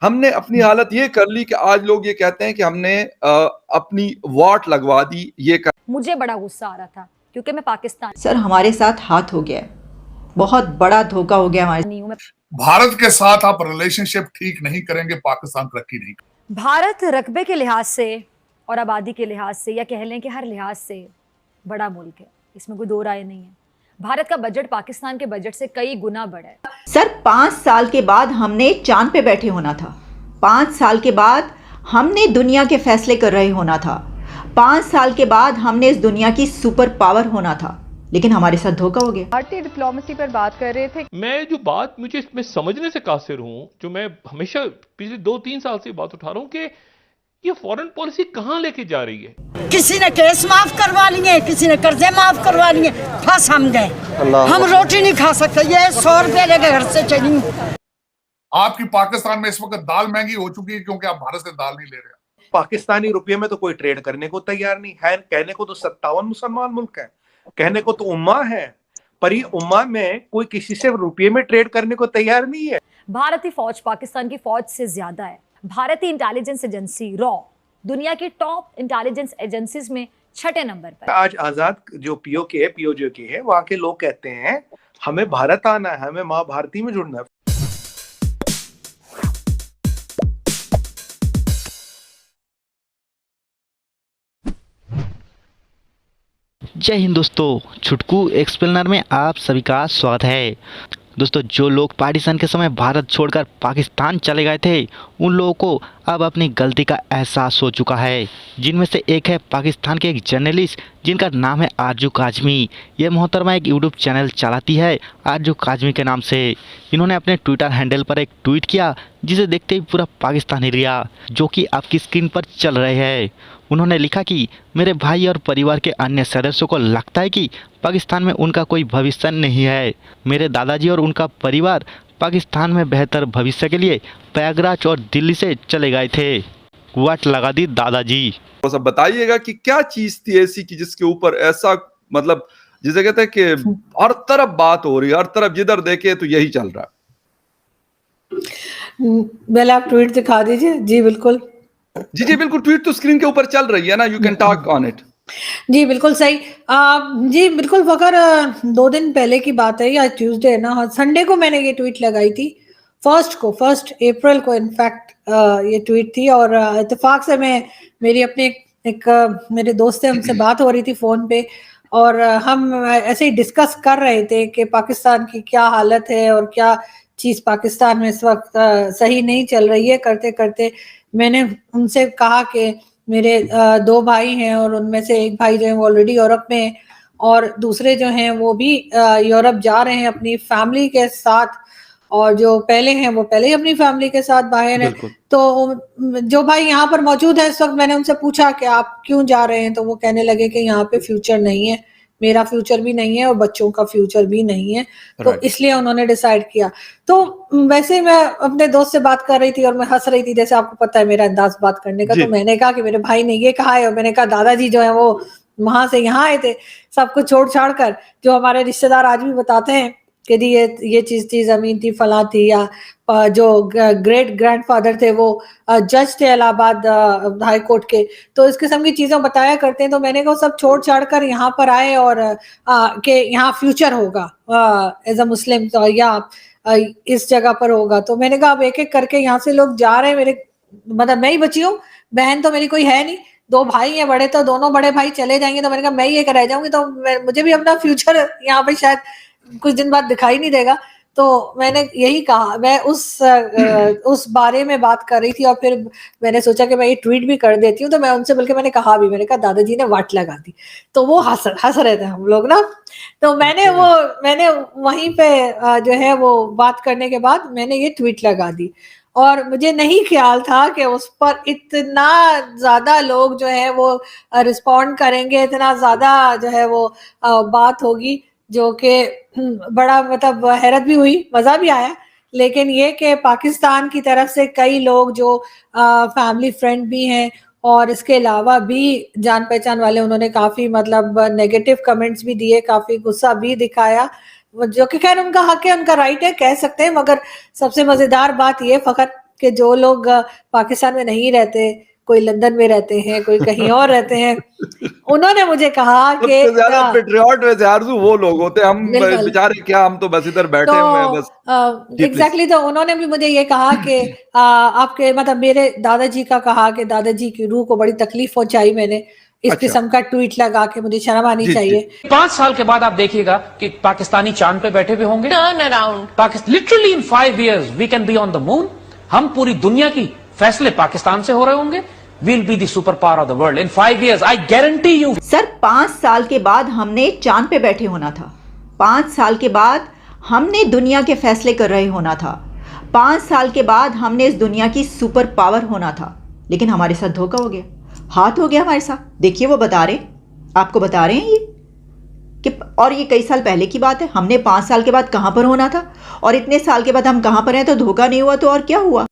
हमने अपनी हालत ये कर ली कि आज लोग ये कहते हैं कि हमने अपनी वॉट लगवा दी, ये कर मुझे बड़ा गुस्सा आ रहा था क्योंकि मैं पाकिस्तान सर हमारे साथ हाथ हो गया है, बहुत बड़ा धोखा हो गया हमारे। नहीं हूं मैं। भारत के साथ आप रिलेशनशिप ठीक नहीं करेंगे, पाकिस्तान तरक्की नहीं करेगा। भारत रकबे के लिहाज से और आबादी के लिहाज से या कह लें कि हर लिहाज से बड़ा मुल्क है, इसमें कोई दो राय नहीं है। भारत का बजट पाकिस्तान के बजट से कई गुना बड़ा है। सर 5 साल के बाद हमने चांद पे बैठे होना था, 5 साल के बाद हमने दुनिया के फैसले कर रहे होना था, 5 साल के बाद हमने इस दुनिया की सुपर पावर होना था, लेकिन हमारे साथ धोखा हो गया। भारतीय डिप्लोमेसी पर बात कर रहे थे। मैं जो बात मुझे इसमें समझने से कासिर हूं, जो मैं हमेशा पिछले 2-3 साल से बात उठा रहा हूं कि ये फॉरेन पॉलिसी कहां लेके जा रही है। किसी ने केस माफ करवा लिए, किसी ने कर्जे माफ करवा लिए, फंस हम गए। हम रोटी नहीं खा सकते, ये 100 रुपए लेके घर से चली। आपकी पाकिस्तान में इस वक्त दाल महंगी हो चुकी है क्योंकि आप भारत से दाल नहीं ले रहे। पाकिस्तानी रुपये में तो कोई ट्रेड करने को तैयार नहीं है। कहने को तो 57 मुसलमान मुल्क है, कहने को तो उम्मा है, पर ये उम्मा में कोई किसी से रुपये में ट्रेड करने को तैयार नहीं है। भारतीय फौज पाकिस्तान की फौज से ज्यादा है। भारतीय इंटेलिजेंस एजेंसी रॉ दुनिया की टॉप इंटेलिजेंस एजेंसीज में 6ठे नंबर पर। आज आजाद जो पीओजे के है, वहां के लोग कहते हैं हमें भारत आना है, हमें माँ भारती में जुड़ना है। जय हिंद दोस्तों, छुटकू एक्सप्लेनर में आप सभी का स्वागत है। दोस्तों, जो लोग पार्टीशन के समय भारत छोड़कर पाकिस्तान चले गए थे, उन लोगों को अब अपनी गलती का एहसास हो चुका है। जिनमें से एक है पाकिस्तान के एक जर्नलिस्ट जिनका नाम है आरजू काजमी। ये मोहतरमा एक यूट्यूब चैनल चलाती है आरजू काजमी के नाम से। इन्होंने अपने ट्विटर हैंडल पर एक ट्वीट किया जिसे देखते ही पूरा पाकिस्तान हिल गया, जो कि आपकी स्क्रीन पर चल रहे हैं। उन्होंने लिखा कि मेरे भाई और परिवार के अन्य सदस्यों को लगता है कि पाकिस्तान में उनका कोई भविष्य नहीं है। मेरे दादाजी और उनका परिवार पाकिस्तान में बेहतर भविष्य के लिए प्रयागराज और दिल्ली से चले गए थे। वाट लगा दी दादाजी। तो सब बताइएगा कि क्या चीज थी ऐसी कि जिसके ऊपर ऐसा, मतलब जिसे कहते हैं कि हर तरफ बात हो रही है, हर तरफ जिधर देखे तो यही चल रहा है। पहले आप ट्वीट दिखा दीजिए। जी बिल्कुल, जी बिल्कुल, ट्वीट तो स्क्रीन के ऊपर चल रही है ना, you can talk on it. जी बिल्कुल सही। जी बिल्कुल फकर, 2 दिन पहले की बात है या ट्यूसडे है ना, संडे को मैंने ये ट्वीट लगाई थी। 1 अप्रैल को इनफैक्ट ये ट्वीट थी, और इत्तेफाक से मैं मेरी अपने मेरे दोस्त से हमसे बात हो रही थी फोन पे, और हम ऐसे ही डिस्कस कर रहे थे कि पाकिस्तान की क्या हालत है और क्या चीज़ पाकिस्तान में इस वक्त सही नहीं चल रही है। करते करते मैंने उनसे कहा कि मेरे 2 भाई हैं और उनमें से एक भाई जो है वो ऑलरेडी यूरोप में है, और दूसरे जो हैं वो भी यूरोप जा रहे हैं अपनी फैमिली के साथ, और जो पहले हैं वो पहले ही अपनी फैमिली के साथ बाहर हैं। तो जो भाई यहाँ पर मौजूद है इस वक्त, मैंने उनसे पूछा कि आप क्यों जा रहे हैं, तो वो कहने लगे कि यहाँ पे फ्यूचर नहीं है, मेरा फ्यूचर भी नहीं है और बच्चों का फ्यूचर भी नहीं है, तो इसलिए उन्होंने डिसाइड किया। तो वैसे मैं अपने दोस्त से बात कर रही थी और मैं हंस रही थी, जैसे आपको पता है मेरा अंदाज बात करने का। तो मैंने कहा कि मेरे भाई ने ये कहा है, और मैंने कहा दादाजी जो है वो वहां से यहाँ आए थे सब कुछ छोड़ छाड़ कर, जो हमारे रिश्तेदार आज भी बताते हैं कि ये चीज थी, जमीन थी, फला थी, या जो ग्रेट ग्रैंडफादर थे वो जज थे इलाहाबाद हाई कोर्ट के, तो इस किस्म की चीजें बताया करते हैं। तो मैंने कहा सब छोड़ छाड़ कर यहाँ पर आए और कि यहाँ फ्यूचर होगा एज अ मुस्लिम, तो या इस जगह पर होगा। तो मैंने कहा अब एक एक करके यहाँ से लोग जा रहे हैं। मेरे मतलब मैं ही बची हूँ, बहन तो मेरी कोई है नहीं, 2 भाई हैं बड़े, तो दोनों बड़े भाई चले जाएंगे, तो मैंने कहा मैं ही एक रह जाऊंगी, तो मुझे भी अपना फ्यूचर यहाँ पे शायद कुछ दिन बाद दिखाई नहीं देगा। तो मैंने यही कहा, मैं उस बारे में बात कर रही थी, और फिर मैंने सोचा कि मैं ये ट्वीट भी कर देती हूँ। तो मैं उनसे बल्कि मैंने कहा भी, मैंने कहा दादाजी ने वाट लगा दी, तो वो हंस रहे थे हम लोग ना। तो मैंने वहीं पे जो है वो बात करने के बाद मैंने ये ट्वीट लगा दी, और मुझे नहीं ख्याल था कि उस पर इतना ज्यादा लोग जो है वो रिस्पॉन्ड करेंगे, इतना ज्यादा जो है वो बात होगी, जो कि बड़ा मतलब हैरत भी हुई, मजा भी आया। लेकिन ये कि पाकिस्तान की तरफ से कई लोग जो फैमिली फ्रेंड भी हैं और इसके अलावा भी जान पहचान वाले, उन्होंने काफी मतलब नेगेटिव कमेंट्स भी दिए, काफी गुस्सा भी दिखाया, जो कि खैर उनका हक है, उनका राइट है, कह सकते हैं। मगर सबसे मजेदार बात ये फकत कि जो लोग पाकिस्तान में नहीं रहते, कोई लंदन में रहते हैं, कोई कहीं और रहते हैं, उन्होंने मुझे कहा कि सबसे ज्यादा पेट्रियट वैसे आरज़ू वो लोग होते हैं, हम बेचारे क्या, हम तो बस इधर बैठे हुए हैं बस। एग्जैक्टली, तो उन्होंने भी मुझे ये कहा कि आपके मतलब मेरे दादाजी का कहा कि दादाजी की रूह को बड़ी तकलीफ पहुंचाई मैंने, इस किस्म का ट्वीट लगा के मुझे शर्म आनी चाहिए। 5 साल के बाद आप देखिएगा कि पाकिस्तानी चांद पे बैठे हुए होंगे। Turn around Pakistan, literally in 5 years we can be on the moon. हम पूरी दुनिया की फैसले पाकिस्तान से हो रहे होंगे। We'll be the superpower of the world in 5 years. I guarantee you. Sir 5 साल के बाद हमने चांद पे बैठे होना था। 5 साल के बाद हमने दुनिया के फैसले कर रहे होना था। 5 साल के बाद हमने इस दुनिया की सुपर पावर होना था, लेकिन हमारे साथ धोखा हो गया, हाथ हो गया हमारे साथ। देखिए वो बता रहे, आपको बता रहे हैं ये कि, और ये कई साल पहले की बात है। हमने 5 साल के बाद कहां पर होना था और इतने साल के बाद हम कहां पर हैं, तो धोखा नहीं हुआ तो और क्या हुआ।